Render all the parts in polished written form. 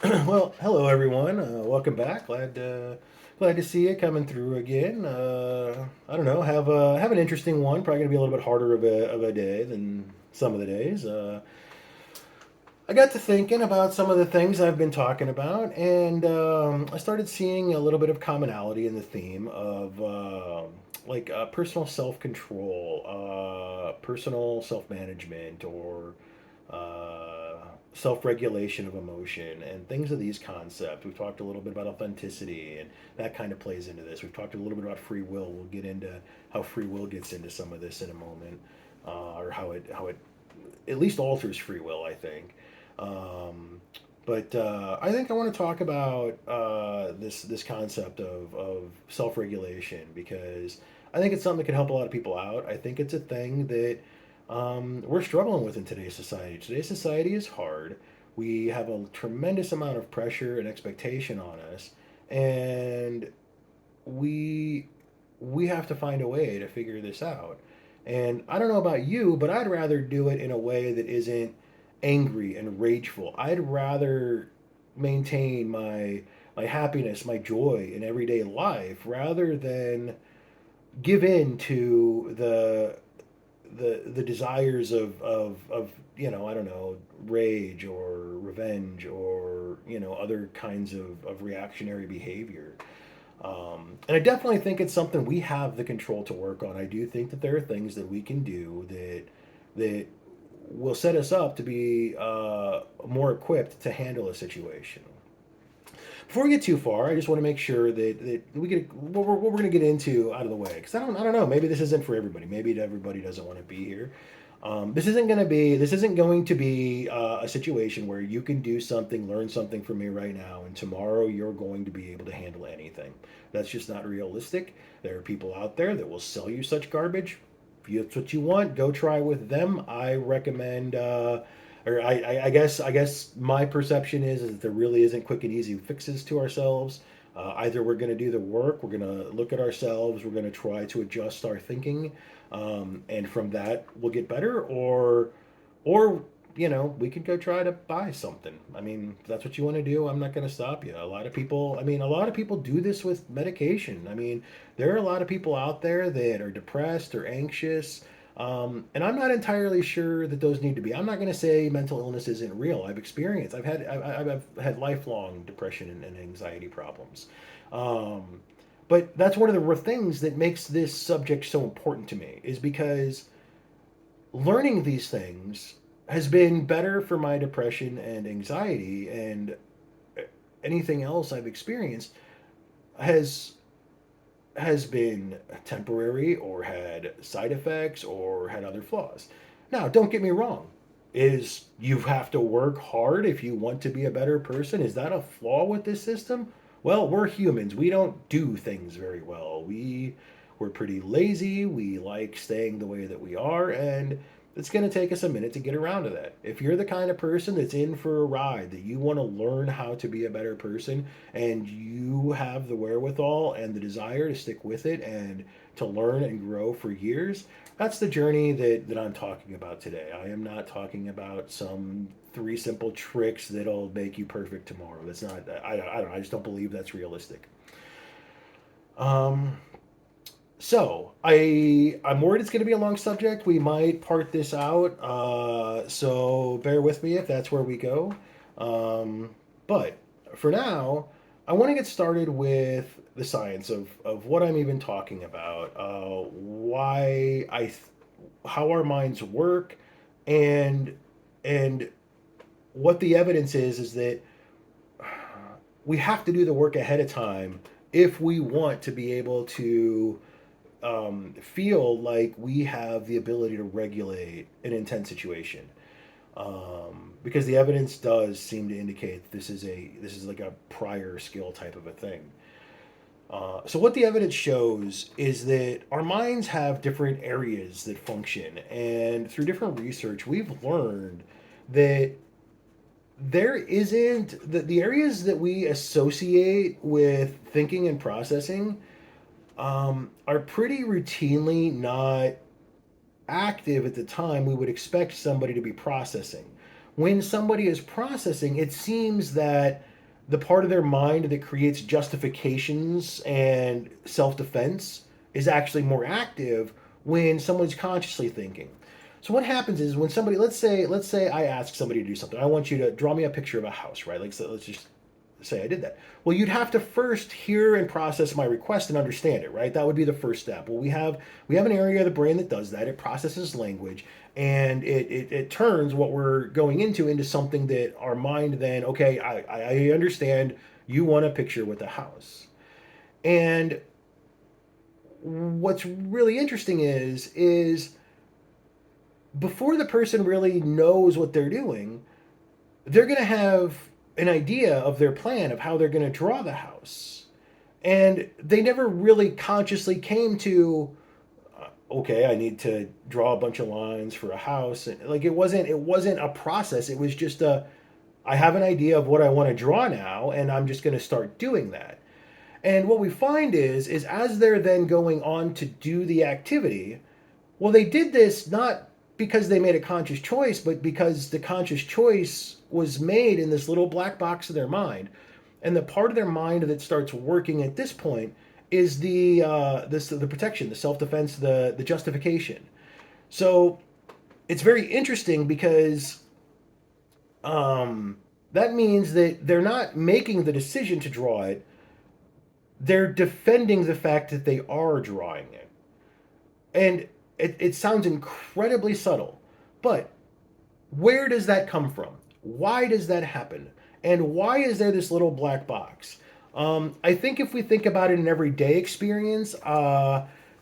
Well, hello everyone. Welcome back. Glad to see you coming through again. I don't know. Have an interesting one. Probably gonna be a little bit harder of a day than some of the days. I got to thinking about some of the things I've been talking about, and I started seeing a little bit of commonality in the theme of personal self control, personal self management, or self regulation of emotion, and things of these concepts. We've talked a little bit about authenticity, and that kind of plays into this. We've talked a little bit about free will. We'll get into how free will gets into some of this in a moment, or how it at least alters free will, I think. Um, but I think I want to talk about this concept of self regulation because I think it's something that can help a lot of people out. I think it's a thing that we're struggling with in today's society. Today's society is hard. We have a tremendous amount of pressure and expectation on us, and we we have to find a way to figure this out. And I don't know about you, but I'd rather do it in a way that isn't angry and rageful. I'd rather maintain my happiness, my joy in everyday life rather than give in to the desires of I don't know, rage or revenge or other kinds of reactionary behavior. And I definitely think it's something we have the control to work on. I do think that there are things that we can do that will set us up to be more equipped to handle a situation. Before we get too far, I just want to make sure that we get what we're going to get into out of the way because I don't know, maybe this isn't for everybody. Maybe everybody doesn't want to be here. This isn't going to be a situation where you can do something, learn something from me right now, and tomorrow you're going to be able to handle anything. That's just not realistic. There are people out there that will sell you such garbage. If that's what you want, go try with them. I recommend. I guess my perception is that there really isn't quick and easy fixes to ourselves. Either we're going to do the work, we're going to look at ourselves, we're going to try to adjust our thinking, and from that we'll get better, or we could go try to buy something. I mean, if that's what you want to do, I'm not going to stop you. A lot of people do this with medication. I mean, there are a lot of people out there that are depressed or anxious, and I'm not entirely sure that those need to be. I'm not going to say mental illness isn't real. I've had lifelong depression and anxiety problems. Um, but that's one of the things that makes this subject so important to me is because learning these things has been better for my depression and anxiety and anything else I've experienced has been temporary or had side effects or had other flaws. Now, don't get me wrong. Is you have to work hard if you want to be a better person? Is that a flaw with this system? Well, we're humans. We don't do things very well. We're pretty lazy. We like staying the way that we are, and it's going to take us a minute to get around to that. If you're the kind of person that's in for a ride, that you want to learn how to be a better person, and you have the wherewithal and the desire to stick with it and to learn and grow for years, that's the journey that I'm talking about today. I am not talking about some three simple tricks that'll make you perfect tomorrow. That's not, I don't know, I just don't believe that's realistic. Um, I'm worried it's going to be a long subject. We might part this out. So bear with me if that's where we go. Um, but for now, I want to get started with the science of what I'm even talking about. How our minds work, and and what the evidence is that we have to do the work ahead of time if we want to be able to feel like we have the ability to regulate an intense situation. Because the evidence does seem to indicate that this is like a prior skill type of a thing. So what the evidence shows is that our minds have different areas that function, and through different research, we've learned that there isn't the areas that we associate with thinking and processing are pretty routinely not active at the time we would expect somebody to be processing. when somebody is processing, it seems that the part of their mind that creates justifications and self-defense is actually more active when someone's consciously thinking. So what happens is when somebody, let's say I ask somebody to do something. I want you to draw me a picture of a house, right? Like, so let's just say I did that. Well, you'd have to first hear and process my request and understand it, right? That would be the first step. Well, we have an area of the brain that does that. It processes language, and it turns what we're going into something that our mind then, okay, I understand you want a picture with a house. And what's really interesting is before the person really knows what they're doing, they're going to have an idea of their plan of how they're going to draw the house. And they never really consciously came to, okay, I need to draw a bunch of lines for a house. And like it wasn't a process. It was just I have an idea of what I want to draw now, and I'm just going to start doing that. And what we find is as they're then going on to do the activity, well, they did this not because they made a conscious choice, but because the conscious choice was made in this little black box of their mind. And the part of their mind that starts working at this point is the protection, the self-defense, the justification. So it's very interesting because that means that they're not making the decision to draw it. They're defending the fact that they are drawing it. And it sounds incredibly subtle, but where does that come from? Why does that happen? And why is there this little black box? I think if we think about it in everyday experience,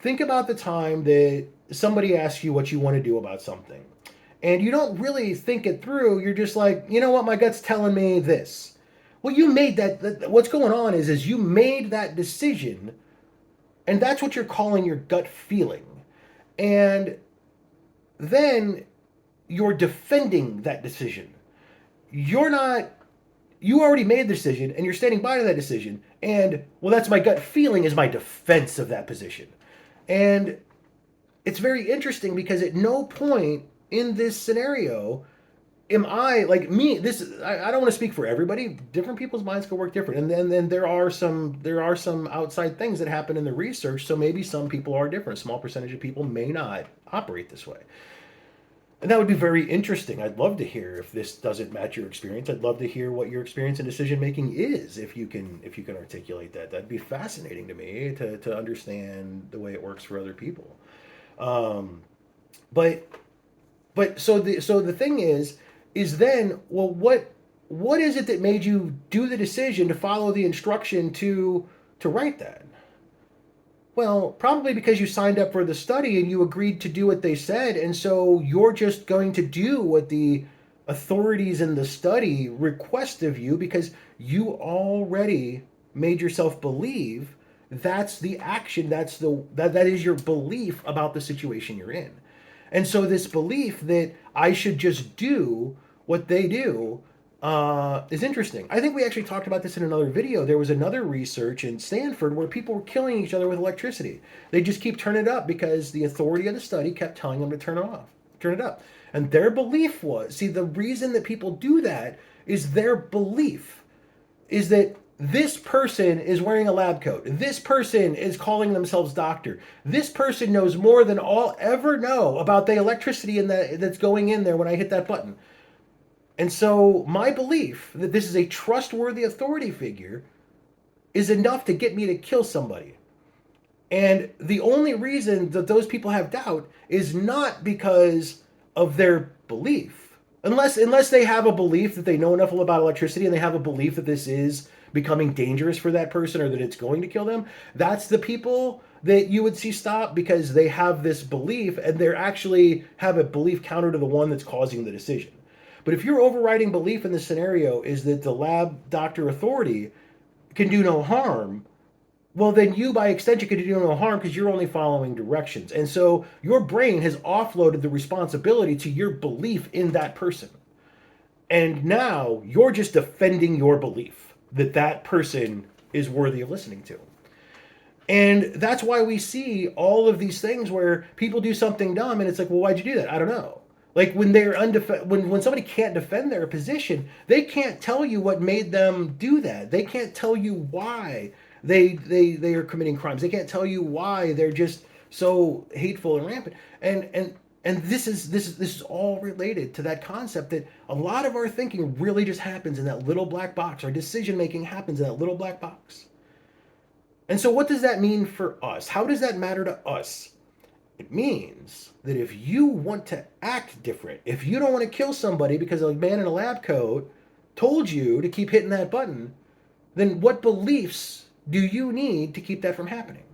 think about the time that somebody asks you what you want to do about something. And you don't really think it through. You're just like, you know what, my gut's telling me this. Well, you made what's going on is you made that decision, and that's what you're calling your gut feeling. And then you're defending that decision. You're not, you already made the decision and you're standing by to that decision. And, well, that's my gut feeling is my defense of that position. And it's very interesting because at no point in this scenario am I like me. I don't want to speak for everybody. Different people's minds can work different, and then there are some outside things that happen in the research. So maybe some people are different. A small percentage of people may not operate this way, and that would be very interesting. I'd love to hear if this doesn't match your experience. I'd love to hear what your experience in decision making is. If you can articulate that, that'd be fascinating to me to understand the way it works for other people. Um, but so the thing is then, well, what is it that made you do the decision to follow the instruction to write that? Well, probably because you signed up for the study and you agreed to do what they said, and so you're just going to do what the authorities in the study request of you because you already made yourself believe that's the action, that is your belief about the situation you're in. And so this belief that I should just do what they do is interesting. I think we actually talked about this in another video. There was another research in Stanford where people were killing each other with electricity. They just keep turning it up because the authority of the study kept telling them to turn it up. And their belief was, see, the reason that people do that is their belief is that this person is wearing a lab coat. This person is calling themselves doctor. This person knows more than I'll ever know about the electricity that's going in there when I hit that button. And so my belief that this is a trustworthy authority figure is enough to get me to kill somebody. And the only reason that those people have doubt is not because of their belief. Unless they have a belief that they know enough about electricity and they have a belief that this is becoming dangerous for that person or that it's going to kill them, that's the people that you would see stop because they have this belief and they actually have a belief counter to the one that's causing the decision. But if your overriding belief in the scenario is that the lab doctor authority can do no harm, well, then you, by extension, can do no harm because you're only following directions. And so your brain has offloaded the responsibility to your belief in that person. And now you're just defending your belief that that person is worthy of listening to. And that's why we see all of these things where people do something dumb and it's like, well, why'd you do that? I don't know. Like when they're when somebody can't defend their position, they can't tell you what made them do that. They can't tell you why they are committing crimes. They can't tell you why they're just so hateful and rampant. And this is all related to that concept that a lot of our thinking really just happens in that little black box. Our decision making happens in that little black box. And so what does that mean for us? How does that matter to us? It means that if you want to act different, if you don't want to kill somebody because a man in a lab coat told you to keep hitting that button, then what beliefs do you need to keep that from happening?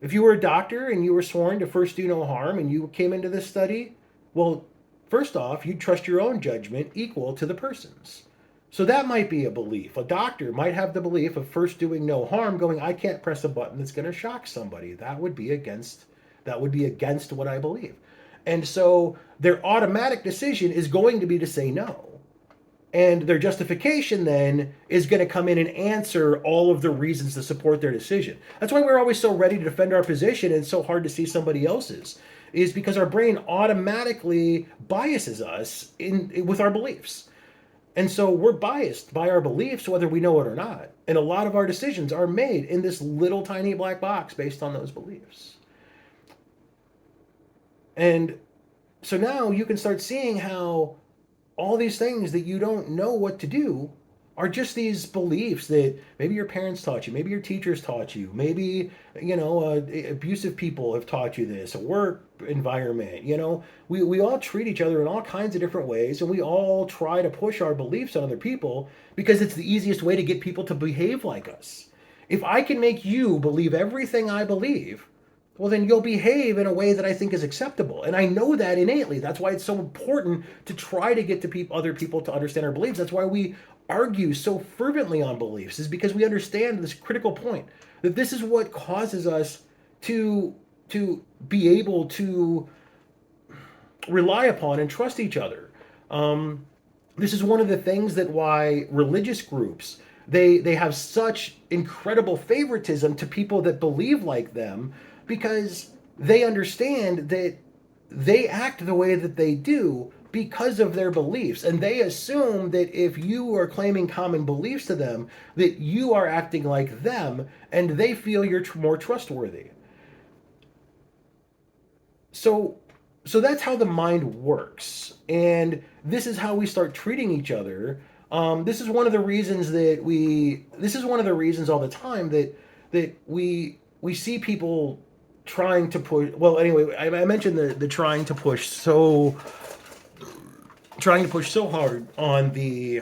If you were a doctor and you were sworn to first do no harm and you came into this study, well, first off, you trust your own judgment equal to the person's. So that might be a belief. A doctor might have the belief of first doing no harm, going, I can't press a button that's going to shock somebody. That would be against what I believe. And so their automatic decision is going to be to say no. And their justification then is going to come in and answer all of the reasons to support their decision. That's why we're always so ready to defend our position and it's so hard to see somebody else's, is because our brain automatically biases us with our beliefs. And so we're biased by our beliefs, whether we know it or not. And a lot of our decisions are made in this little tiny black box based on those beliefs. And so now you can start seeing how all these things that you don't know what to do are just these beliefs that maybe your parents taught you, maybe your teachers taught you, maybe abusive people have taught you this, a work environment. We all treat each other in all kinds of different ways, and we all try to push our beliefs on other people because it's the easiest way to get people to behave like us. If I can make you believe everything I believe, well, then you'll behave in a way that I think is acceptable. And I know that innately. That's why it's so important to try to get to other people to understand our beliefs. That's why we argue so fervently on beliefs, is because we understand this critical point that this is what causes us to be able to rely upon and trust each other. This is one of the things that why religious groups they have such incredible favoritism to people that believe like them, because they understand that they act the way that they do because of their beliefs, and they assume that if you are claiming common beliefs to them, that you are acting like them, and they feel you're more trustworthy. So so that's how the mind works, and this is how we start treating each other. This is one of the reasons that we this is one of the reasons all the time that we see people trying to push. Well, anyway, I mentioned the trying to push so hard on the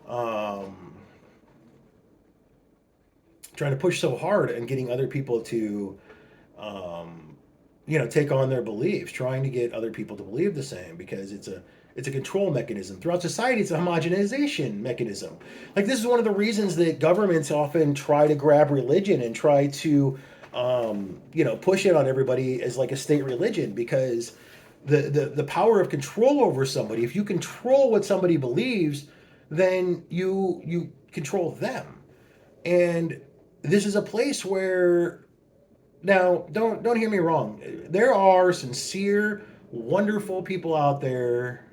um, trying to push so hard and getting other people to um, take on their beliefs, trying to get other people to believe the same, because it's a control mechanism throughout society. It's a homogenization mechanism. Like, this is one of the reasons that governments often try to grab religion and try to push it on everybody as like a state religion, because the power of control over somebody, if you control what somebody believes, then you control them. And this is a place where, now, don't hear me wrong. There are sincere, wonderful people out there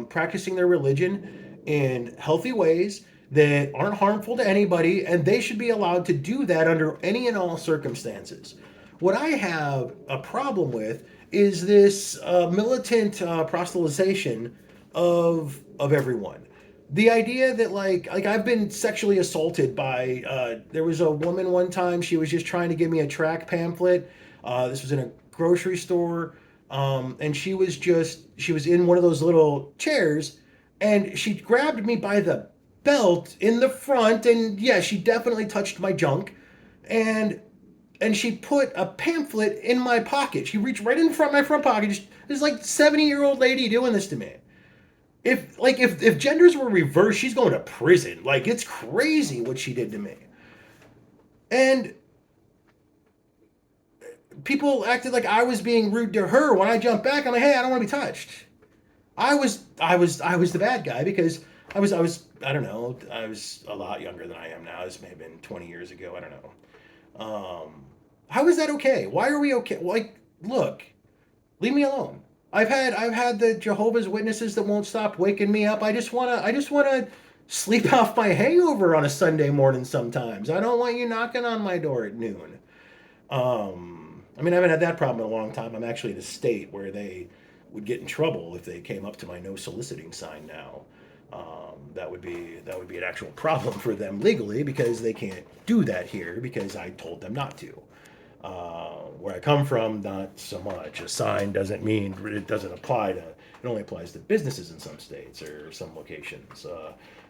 practicing their religion in healthy ways that aren't harmful to anybody, and they should be allowed to do that under any and all circumstances. What I have a problem with is this militant proselytization of everyone. The idea that, like I've been sexually assaulted by there was a woman one time. She was just trying to give me a track pamphlet. This was in a grocery store, and she was in one of those little chairs, and she grabbed me by the belt in the front, and yeah, she definitely touched my junk, and she put a pamphlet in my pocket. She reached right in front of my front pocket. This like 70-year-old lady doing this to me. If genders were reversed, she's going to prison. Like, it's crazy what she did to me. And people acted like I was being rude to her. When I jumped back, I'm like, hey, I don't want to be touched. I was the bad guy, because I don't know, I was a lot younger than I am now. This may have been 20 years ago. I don't know. How is that okay? Why are we okay? Like, look, Leave me alone. I've had the Jehovah's Witnesses that won't stop waking me up. I just wanna sleep off my hangover on a Sunday morning sometimes. I don't want you knocking on my door at noon. I mean, I haven't had that problem in a long time. I'm actually in a state where they would get in trouble if they came up to my no soliciting sign now. That would be an actual problem for them legally because they can't do that here because I told them not to. Where I come from, not so much. A sign doesn't mean it doesn't apply to. It only applies to businesses in some states or some locations.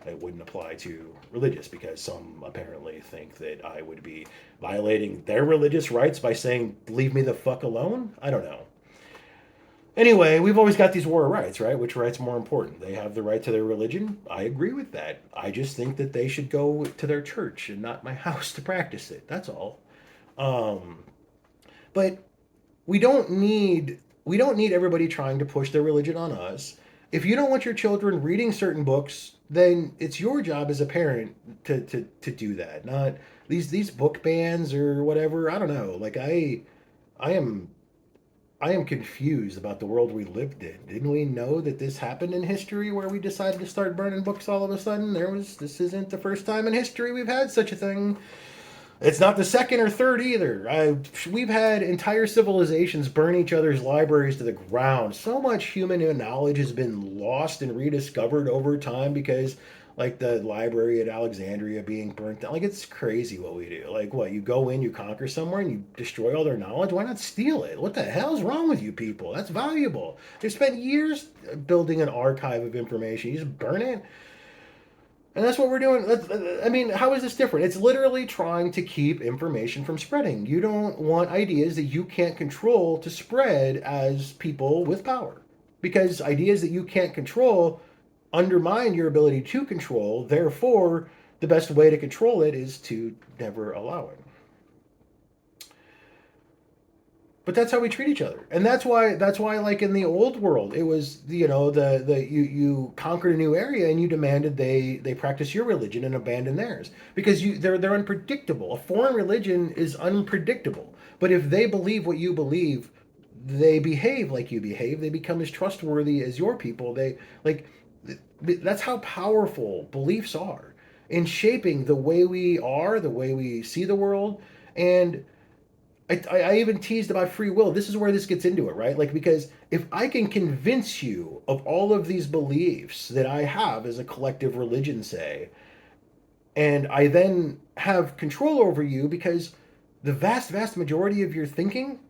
It wouldn't apply to religious because some apparently think that I would be violating their religious rights by saying "leave me the fuck alone." I don't know. Anyway, we've always got these war of rights, right? Which right's more important? They have the right to their religion. I agree with that. I just think that they should go to their church and not my house to practice it. That's all. Um, but we don't need everybody trying to push their religion on us. If you don't want your children reading certain books, then it's your job as a parent to do that. Not these book bans or whatever. I don't know. I am I am confused about the world we lived in. Didn't we know that this happened in history where we decided to start burning books all of a sudden? This isn't the first time in history we've had such a thing. It's not the second or third either. We've had entire civilizations burn each other's libraries to the ground. So much human knowledge has been lost and rediscovered over time because, like the library at Alexandria being burnt down. Like, it's crazy what we do. Like, what? You go in, you conquer somewhere, and you destroy all their knowledge? Why not steal it? What the hell's wrong with you people? That's valuable. They spent years building an archive of information. You just burn it? And that's what we're doing. I mean, how is this different? It's literally trying to keep information from spreading. You don't want ideas that you can't control to spread as people with power. Because ideas that you can't control undermine your ability to control. Therefore, the best way to control it is to never allow it. But that's how we treat each other, and that's why like in the old world it was, the you conquered a new area and you demanded they practice your religion and abandon theirs because they're unpredictable. A foreign religion is unpredictable, but if they believe what you believe, they behave like you behave. They become as trustworthy as your people. They like That's how powerful beliefs are in shaping the way we are, the way we see the world. And I even teased about free will. This is where this gets into it, right? Like, because if I can convince you of all of these beliefs that I have as a collective religion, say, and I then have control over you because the vast, vast majority of your thinking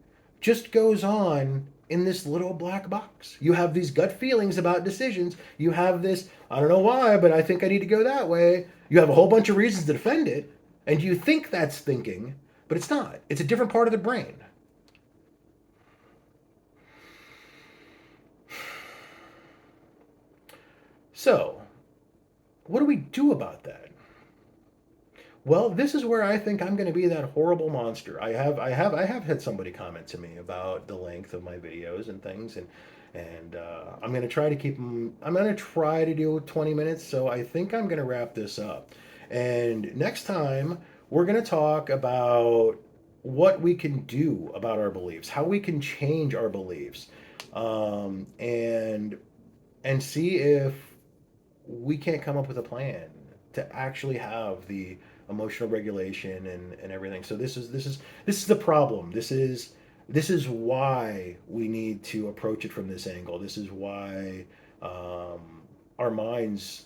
just goes on in this little black box. You have these gut feelings about decisions. You have this, I don't know why, but I think I need to go that way. You have a whole bunch of reasons to defend it, and you think that's thinking, but it's not. It's a different part of the brain. So, what do we do about that? Well, this is where I think I'm going to be that horrible monster. I have had somebody comment to me about the length of my videos and things, and I'm going to try to keep them. I'm going to try to do 20 minutes. So I think I'm going to wrap this up. And next time we're going to talk about what we can do about our beliefs, how we can change our beliefs, and see if we can't come up with a plan to actually have the emotional regulation and everything. So this is the problem. This is why we need to approach it from this angle. This is why our minds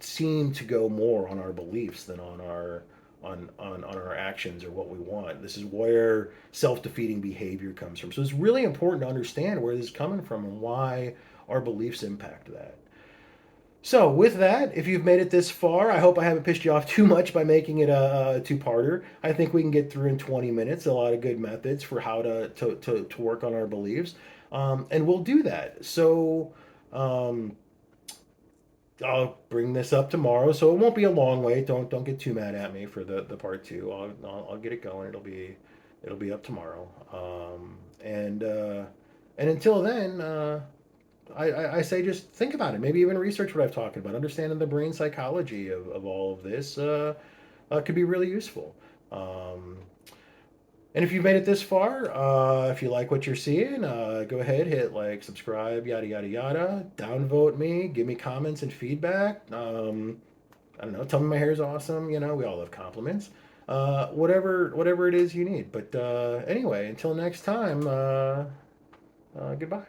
seem to go more on our beliefs than on our actions or what we want. This is where self-defeating behavior comes from. So it's really important to understand where this is coming from and why our beliefs impact that. So, with that, if you've made it this far, I hope I haven't pissed you off too much by making it a two-parter. I think we can get through in 20 minutes. A lot of good methods for how to work on our beliefs. And we'll do that. So, um, I'll bring this up tomorrow. So, it won't be a long wait. Don't get too mad at me for the part two. I'll get it going. It'll be up tomorrow. And until then, I say just think about it. Maybe even research what I've talked about. Understanding the brain psychology of all of this could be really useful. Um, And if you've made it this far, if you like what you're seeing, go ahead, hit like, subscribe, yada yada yada. Downvote me, give me comments and feedback. I don't know, tell me my hair is awesome. You know, we all love compliments. Whatever it is you need. But anyway, until next time, goodbye.